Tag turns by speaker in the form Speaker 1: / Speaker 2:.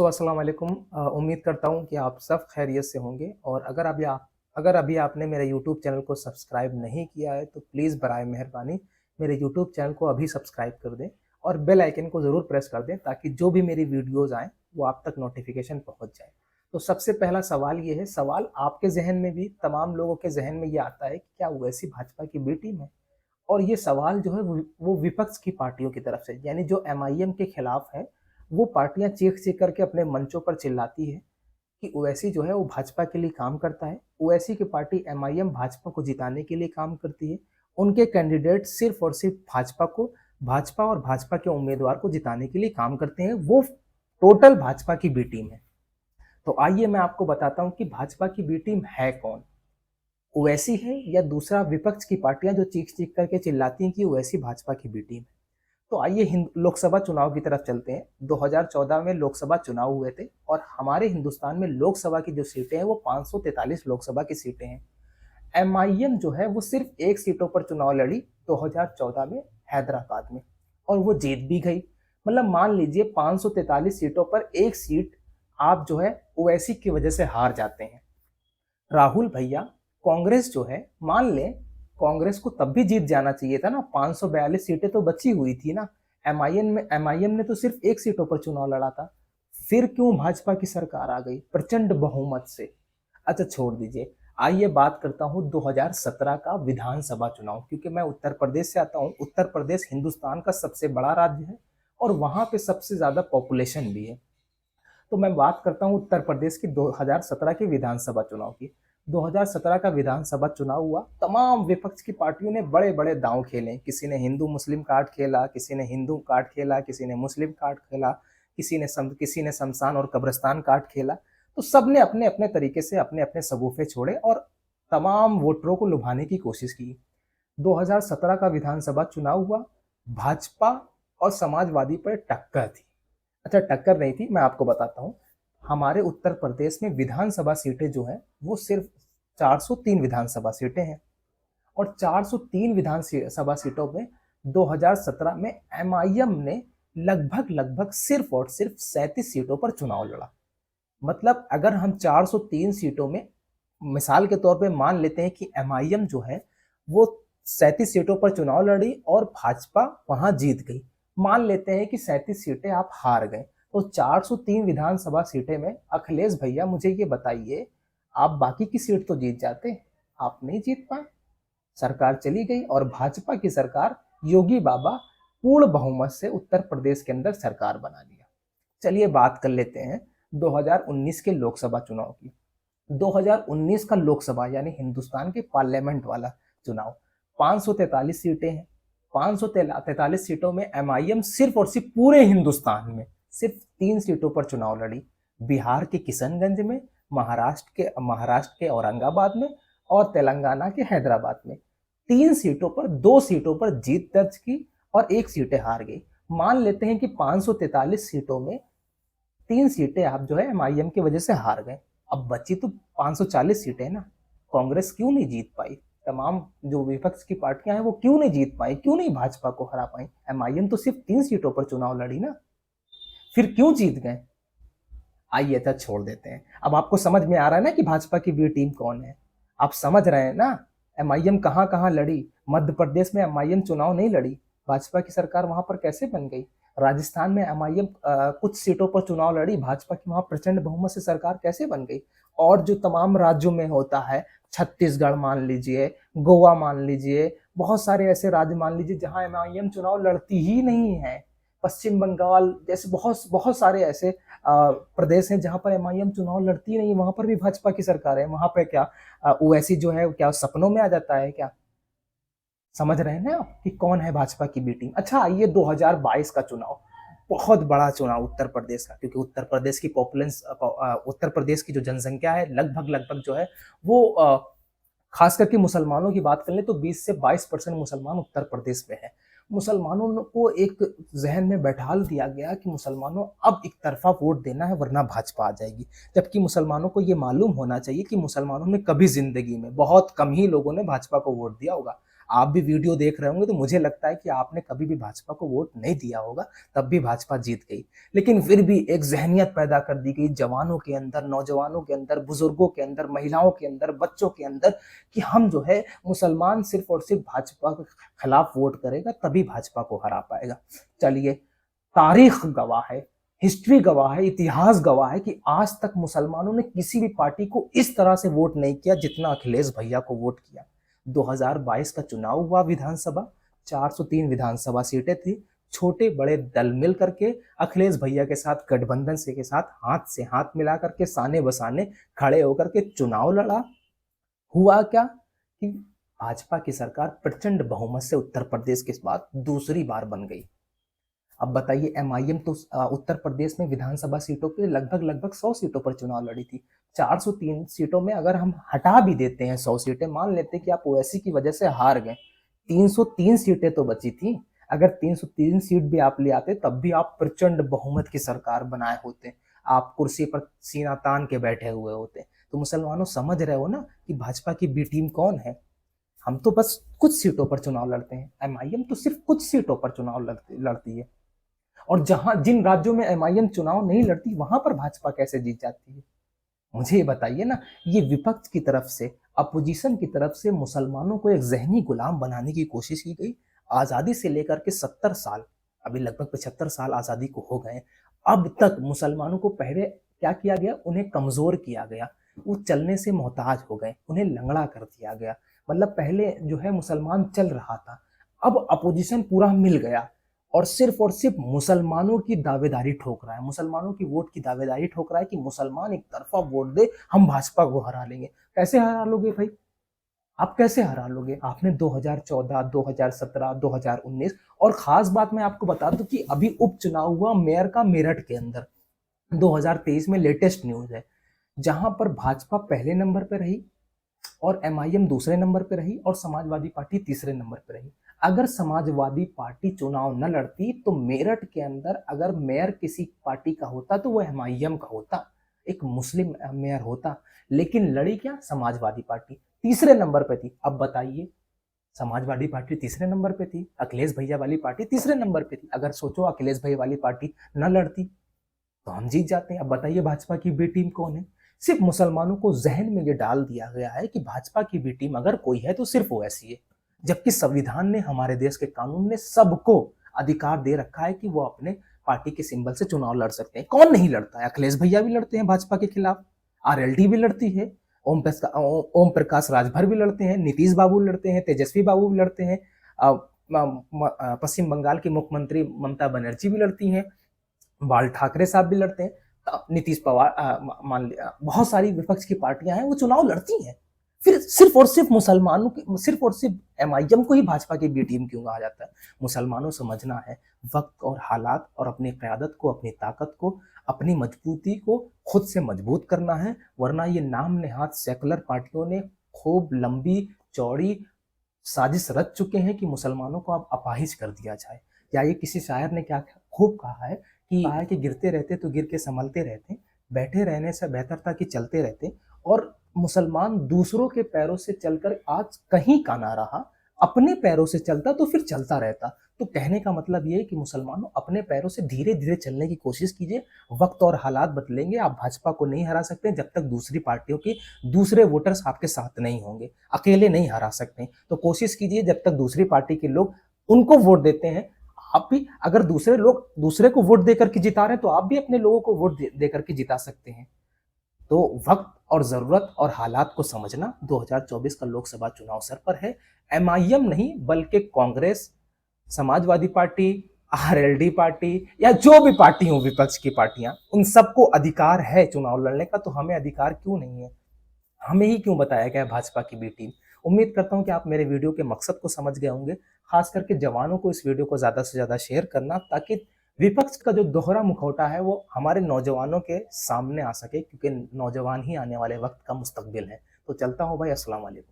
Speaker 1: तो अस्सलाम वालेकुम। उम्मीद करता हूँ कि आप सब खैरियत से होंगे और अगर अभी आपने मेरे यूट्यूब चैनल को सब्सक्राइब नहीं किया है तो प्लीज़ बराए मेहरबानी मेरे यूट्यूब चैनल को अभी सब्सक्राइब कर दें और बेल आइकन को ज़रूर प्रेस कर दें ताकि जो भी मेरी वीडियोज़ आएँ वो आप तक नोटिफिकेशन पहुँच जाए। तो सबसे पहला सवाल ये है, सवाल आपके ज़हन में भी तमाम लोगों के ज़हन में ये आता है कि क्या ओवैसी भाजपा की बी टीम है? और ये सवाल जो है वो विपक्ष की पार्टियों की तरफ से, यानी जो एमआईएम के खिलाफ है, वो पार्टियां चीख-चीख करके अपने मंचों पर चिल्लाती है कि ओवैसी जो है वो भाजपा के लिए काम करता है। ओवैसी की पार्टी एमआईएम भाजपा को जिताने के लिए काम करती है। उनके कैंडिडेट सिर्फ और सिर्फ भाजपा और भाजपा के उम्मीदवार को जिताने के लिए काम करते हैं। वो टोटल भाजपा की बी टीम है। तो आइए मैं आपको बताता हूँ कि भाजपा की बी टीम है कौन? ओवैसी है या दूसरा विपक्ष की पार्टियां जो चीख-चीख करके चिल्लाती हैं कि ओवैसी भाजपा की बी टीम है। तो आइए लोकसभा चुनाव की तरफ चलते हैं। 2014 में लोकसभा चुनाव हुए थे और हमारे हिंदुस्तान में लोकसभा की जो सीटें हैं वो 543 लोकसभा की सीटें हैं। एमआईएम जो है वो सिर्फ एक सीटों पर चुनाव लड़ी 2014 में हैदराबाद में, और वो जीत भी गई। मतलब मान लीजिए 543 सीटों पर एक सीट आप जो है ओवैसी की वजह से हार जाते हैं। राहुल भैया, कांग्रेस जो है, मान लें कांग्रेस को तब भी जीत जाना चाहिए था ना, 542 सीटें तो बची हुई थी ना। एमआईएम ने तो सिर्फ एक सीटों पर चुनाव लड़ा था। फिर क्यों भाजपा की सरकार आ गई प्रचंड बहुमत से? अच्छा छोड़ दीजिए, आइए बात करता हूँ 2017 का विधानसभा चुनाव, क्योंकि मैं उत्तर प्रदेश से आता हूँ। उत्तर प्रदेश हिंदुस्तान का सबसे बड़ा राज्य है और वहां पे सबसे ज्यादा पॉपुलेशन भी है। तो मैं बात करता हूं उत्तर प्रदेश की 2017 के विधानसभा चुनाव की। 2017 का विधानसभा चुनाव हुआ, तमाम विपक्ष की पार्टियों ने बड़े बड़े दांव खेले। किसी ने हिंदू मुस्लिम कार्ड खेला, किसी ने हिंदू कार्ड खेला, किसी ने मुस्लिम कार्ड खेला, किसी ने शमशान और कब्रिस्तान कार्ड खेला। तो सबने अपने अपने तरीके से अपने अपने सबूफे छोड़े और तमाम वोटरों को लुभाने की कोशिश की। 2017 का विधानसभा चुनाव हुआ, भाजपा और समाजवादी पर टक्कर थी। अच्छा टक्कर नहीं थी, मैं आपको बताता हूँ। हमारे उत्तर प्रदेश में विधानसभा सीटें जो हैं वो सिर्फ 403 विधानसभा सीटें हैं, और 403 विधानसभा सीटों में 2017 में एमआईएम ने लगभग लगभग सिर्फ और सिर्फ 37 सीटों पर चुनाव लड़ा। मतलब अगर हम 403 सीटों में मिसाल के तौर पे मान लेते हैं कि एमआईएम जो है वो 37 सीटों पर चुनाव लड़ी और भाजपा वहां जीत गई। मान लेते हैं कि 37 सीटें आप हार गए, तो 403 विधानसभा सीटें में अखिलेश भैया मुझे ये बताइए, आप बाकी की सीट तो जीत जाते, आप नहीं जीत पाए। सरकार चली गई और भाजपा की सरकार, योगी बाबा पूर्ण बहुमत से उत्तर प्रदेश के अंदर सरकार बना लिया। चलिए बात कर लेते हैं 2019 के लोकसभा चुनाव की। 2019 का लोकसभा यानी हिंदुस्तान के पार्लियामेंट वाला चुनाव, 543 सीटें हैं। 543 सीटों में एमआईएम सिर्फ और सिर्फ पूरे हिंदुस्तान में सिर्फ 3 सीटों पर चुनाव लड़ी। बिहार के किशनगंज में, महाराष्ट्र के औरंगाबाद में और तेलंगाना के हैदराबाद में। 3 सीटों पर 2 सीटों पर जीत दर्ज की और 1 सीटें हार गई। मान लेते हैं कि 543 सीटों में 3 सीटें आप जो है एमआईएम की वजह से हार गए। अब बची तो 540 सीटें ना। कांग्रेस क्यों नहीं जीत पाई? तमाम जो विपक्ष की पार्टियां हैं वो क्यों नहीं जीत पाई, क्यों नहीं भाजपा को हरा पाई? एमआईएम तो सिर्फ 3 सीटों पर चुनाव लड़ी ना, फिर क्यों जीत गए? आइए तो छोड़ देते हैं। अब आपको समझ में आ रहा है ना कि भाजपा की बी टीम कौन है? आप समझ रहे हैं ना एमआईएम कहां कहां लड़ी? मध्य प्रदेश में एमआईएम चुनाव नहीं लड़ी, भाजपा की सरकार वहां पर कैसे बन गई? राजस्थान में एमआईएम कुछ सीटों पर चुनाव लड़ी, भाजपा की वहां प्रचंड बहुमत से सरकार कैसे बन गई? और जो तमाम राज्यों में होता है, छत्तीसगढ़ मान लीजिए, गोवा मान लीजिए, बहुत सारे ऐसे राज्य मान लीजिए जहां एमआईएम चुनाव लड़ती ही नहीं है। पश्चिम बंगाल जैसे बहुत बहुत सारे ऐसे प्रदेश हैं जहां पर एमआईएम चुनाव लड़ती नहीं, वहां पर भी भाजपा की सरकार है। वहां पर क्या ओवैसी जो है क्या सपनों में आ जाता है क्या? समझ रहे हैं ना आप कि कौन है भाजपा की बी टीम? अच्छा आइए 2022 का चुनाव, बहुत बड़ा चुनाव उत्तर प्रदेश का, क्योंकि उत्तर प्रदेश की जो जनसंख्या है लगभग लगभग जो है वो खास करके मुसलमानों की बात कर ले तो 20 से 22% मुसलमान उत्तर प्रदेश में है। मुसलमानों को एक जहन में बैठाल दिया गया कि मुसलमानों अब एक तरफा वोट देना है वरना भाजपा आ जाएगी, जबकि मुसलमानों को ये मालूम होना चाहिए कि मुसलमानों ने कभी जिंदगी में, बहुत कम ही लोगों ने भाजपा को वोट दिया होगा। आप भी वीडियो देख रहे होंगे तो मुझे लगता है कि आपने कभी भी भाजपा को वोट नहीं दिया होगा, तब भी भाजपा जीत गई। लेकिन फिर भी एक ज़हनियत पैदा कर दी गई जवानों के अंदर, नौजवानों के अंदर, बुजुर्गों के अंदर, महिलाओं के अंदर, बच्चों के अंदर कि हम जो है मुसलमान सिर्फ और सिर्फ भाजपा के खिलाफ वोट करेगा तभी भाजपा को हरा पाएगा। चलिए, तारीख गवाह है, हिस्ट्री गवाह है, इतिहास गवाह है कि आज तक मुसलमानों ने किसी भी पार्टी को इस तरह से वोट नहीं किया जितना अखिलेश भैया को वोट किया। 2022 का चुनाव हुआ विधानसभा, 403 विधानसभा सीटें थी। छोटे बड़े दल मिल करके अखिलेश भैया के साथ, गठबंधन से के साथ हाथ से हाथ मिला करके, साने बसाने खड़े होकर के चुनाव लड़ा। हुआ क्या कि भाजपा की सरकार प्रचंड बहुमत से उत्तर प्रदेश के बाद दूसरी बार बन गई। अब बताइए, एमआईएम तो उत्तर प्रदेश में विधानसभा सीटों पे लगभग 100 सीटों पर चुनाव लड़ी थी। 403 सीटों में अगर हम हटा भी देते हैं 100 सीटें, मान लेते हैं कि आप ओवैसी की वजह से हार गए, 303 सीटें तो बची थी। अगर 303 सीट भी आप ले आते तब भी आप प्रचंड बहुमत की सरकार बनाए होते, आप कुर्सी पर सीना तान के बैठे हुए होते। तो मुसलमानों, समझ रहे हो ना कि भाजपा की बी टीम कौन है। हम तो बस कुछ सीटों पर चुनाव लड़ते हैं, एमआईएम तो सिर्फ कुछ सीटों पर चुनाव लड़ती है। और जहां जिन राज्यों में एमआईएम चुनाव नहीं लड़ती वहां पर भाजपा कैसे जीत जाती है, मुझे ये बताइए ना। ये विपक्ष की तरफ से, अपोजिशन की तरफ से मुसलमानों को एक जहनी गुलाम बनाने की कोशिश की गई। आजादी से लेकर के 70 साल, अभी लगभग 75 साल आजादी को हो गए, अब तक मुसलमानों को पहले क्या किया गया, उन्हें कमजोर किया गया, वो चलने से मोहताज हो गए, उन्हें लंगड़ा कर दिया गया। मतलब पहले जो है मुसलमान चल रहा था, अब अपोजिशन पूरा मिल गया और सिर्फ मुसलमानों की दावेदारी ठोक रहा है, मुसलमानों की वोट की दावेदारी ठोक रहा है कि मुसलमान एक तरफा वोट दे, हम भाजपा को हरा लेंगे। कैसे हरा लोगे भाई? आप कैसे हरा लोगे? आपने 2014, 2017, 2019, और खास बात मैं आपको बता दूं कि अभी उपचुनाव हुआ मेयर का मेरठ के अंदर, 2023 में लेटेस्ट न्यूज है, जहां पर भाजपा पहले नंबर पर रही और एमआईएम दूसरे नंबर पर रही और समाजवादी पार्टी तीसरे नंबर पर रही। अगर समाजवादी पार्टी चुनाव न लड़ती तो मेरठ के अंदर अगर मेयर किसी पार्टी का होता तो वो एमआईएम का होता, एक मुस्लिम मेयर होता। लेकिन लड़ी क्या? समाजवादी पार्टी तीसरे नंबर पे थी। अब बताइए, समाजवादी पार्टी तीसरे नंबर पे थी, अखिलेश भैया वाली पार्टी तीसरे नंबर पे थी। अगर सोचो अखिलेश भैया वाली पार्टी न लड़ती तो हम जीत जाते हैं। अब बताइए भाजपा की बी टीम कौन है? सिर्फ मुसलमानों को जहन में ये डाल दिया गया है कि भाजपा की बी टीम अगर कोई है तो सिर्फ ओवैसी है, जबकि संविधान ने, हमारे देश के कानून ने सबको अधिकार दे रखा है कि वो अपने पार्टी के सिंबल से चुनाव लड़ सकते हैं। कौन नहीं लड़ता है? अखिलेश भैया भी लड़ते हैं भाजपा के खिलाफ, आरएलडी भी लड़ती है, ओम प्रकाश राजभर भी लड़ते हैं, नीतीश बाबू लड़ते हैं, तेजस्वी बाबू भी लड़ते हैं, पश्चिम बंगाल की मुख्यमंत्री ममता बनर्जी भी लड़ती हैं, बाल ठाकरे साहब भी लड़ते हैं, नीतीश पवार, मान लिया, बहुत सारी विपक्ष की पार्टियां हैं वो चुनाव लड़ती हैं। फिर सिर्फ और सिर्फ मुसलमानों की, सिर्फ और सिर्फ एमआईएम को ही भाजपा की बी टीम क्यों कहा जाता है? मुसलमानों समझना है वक्त और हालात और अपनी क़यादत को, अपनी ताकत को, अपनी मजबूती को खुद से मजबूत करना है, वरना ये नाम नेहात सेकुलर पार्टियों ने खूब लंबी चौड़ी साजिश रच चुके हैं कि मुसलमानों को अब अपाहिज कर दिया जाए। या ये किसी शायर ने क्या खूब कहा है कि गिरते रहते तो गिर के संभलते रहते, बैठे रहने से बेहतर था कि चलते रहते। और मुसलमान दूसरों के पैरों से चलकर आज कहीं का ना रहा, अपने पैरों से चलता तो फिर चलता रहता। तो कहने का मतलब ये है कि मुसलमानों अपने पैरों से धीरे धीरे चलने की कोशिश कीजिए। वक्त और हालात बदलेंगे, आप भाजपा को नहीं हरा सकते जब तक दूसरी पार्टियों के दूसरे वोटर्स आपके साथ नहीं होंगे, अकेले नहीं हरा सकते। तो कोशिश कीजिए, जब तक दूसरी पार्टी के लोग उनको वोट देते हैं, आप भी अगर दूसरे लोग दूसरे को वोट देकर के जिता रहे हैं तो आप भी अपने लोगों को वोट देकर के जिता सकते हैं। तो वक्त और जरूरत और हालात को समझना। 2024 का लोकसभा चुनाव सर पर है। एमआईएम नहीं बल्कि Congress, Samajwadi party, RLD party या जो भी पार्टी हो, विपक्ष की पार्टियां, उन सबको अधिकार है चुनाव लड़ने का। तो हमें अधिकार क्यों नहीं है? हमें ही क्यों बताया गया भाजपा की बी टीम? उम्मीद करता हूं कि आप मेरे वीडियो के मकसद को समझ गए होंगे। खास करके जवानों को इस वीडियो को ज्यादा से ज्यादा शेयर करना, ताकि विपक्ष का जो दोहरा मुखौटा है वो हमारे नौजवानों के सामने आ सके, क्योंकि नौजवान ही आने वाले वक्त का मुस्तकबिल है। तो चलता हूं भाई, अस्सलाम वालेकुम।